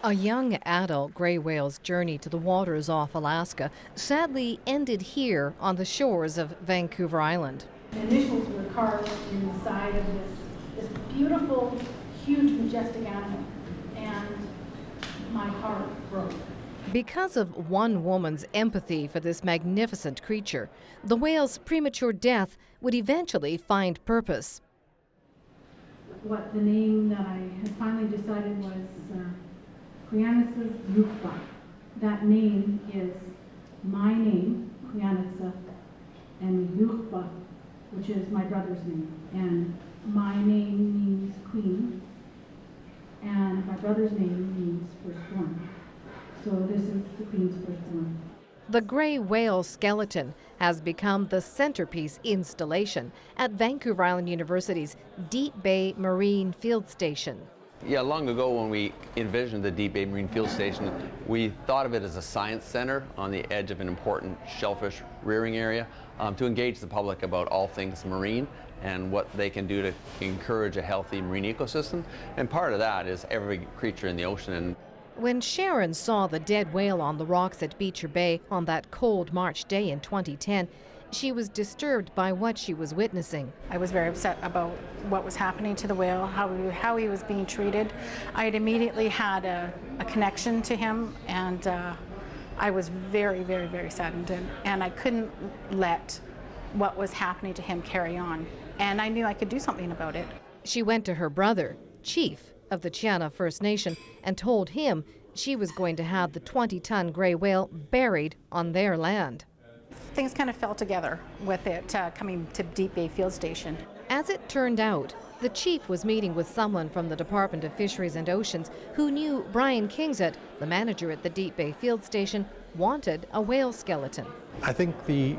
A young adult gray whale's journey to the waters off Alaska sadly ended here on the shores of Vancouver Island. The initials were carved in the side of this beautiful, huge, majestic animal, and my heart broke. Because of one woman's empathy for this magnificent creature, the whale's premature death would eventually find purpose. What the name that I had finally decided was Quianitsa's Yuchba. That name is my name, Quianitsa, and Yuchba, which is my brother's name. And my name means queen, and my brother's name means firstborn. So this is the queen's firstborn. The gray whale skeleton has become the centerpiece installation at Vancouver Island University's Deep Bay Marine Field Station. Yeah, long ago when we envisioned the Deep Bay Marine Field Station, we thought of it as a science center on the edge of an important shellfish rearing area to engage the public about all things marine and what they can do to encourage a healthy marine ecosystem. And part of that is every creature in the ocean. And when Sharon saw the dead whale on the rocks at Beecher Bay on that cold March day in 2010, she was disturbed by what she was witnessing. I was very upset about what was happening to the whale, how he was being treated. I had immediately had a connection to him, and I was very, very, very saddened, and I couldn't let what was happening to him carry on. And I knew I could do something about it. She went to her brother, chief of the Chiana First Nation, and told him she was going to have the 20-ton gray whale buried on their land. Things kind of fell together with it coming to Deep Bay Field Station. As it turned out, the chief was meeting with someone from the Department of Fisheries and Oceans who knew Brian Kingset, the manager at the Deep Bay Field Station, wanted a whale skeleton. I think the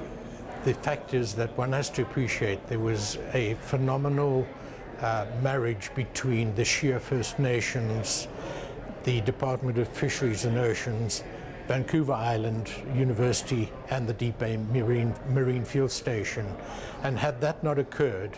fact is that one has to appreciate there was a phenomenal marriage between the Shia First Nations, the Department of Fisheries and Oceans, Vancouver Island University, and the Deep Bay Marine Field Station. And had that not occurred,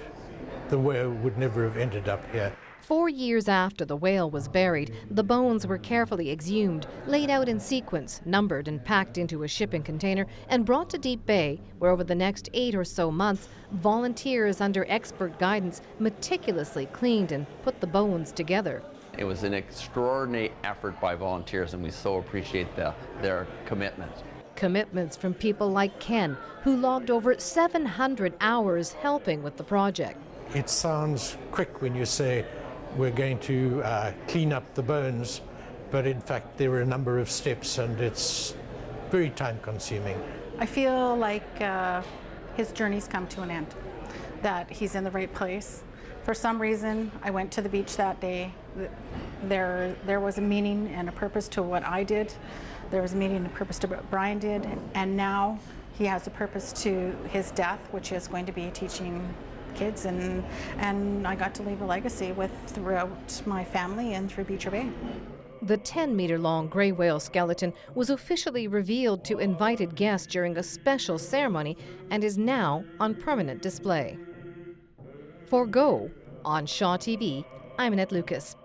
the whale would never have ended up here. 4 years after the whale was buried, the bones were carefully exhumed, laid out in sequence, numbered and packed into a shipping container, and brought to Deep Bay, where over the next 8 or so months, volunteers under expert guidance meticulously cleaned and put the bones together. it was an extraordinary effort by volunteers, and we so appreciate their commitment. Commitments from people like Ken, who logged over 700 hours helping with the project. It sounds quick when you say we're going to clean up the bones, but in fact there are a number of steps and it's very time consuming. I feel like his journey's come to an end, that he's in the right place. For some reason, I went to the beach that day. There was a meaning and a purpose to what I did. There was a meaning and a purpose to what Brian did, and now he has a purpose to his death, which is going to be teaching kids, and I got to leave a legacy throughout my family and through Beecher Bay. The 10-meter-long gray whale skeleton was officially revealed to invited guests during a special ceremony and is now on permanent display. For Go on Shaw TV, I'm Annette Lucas.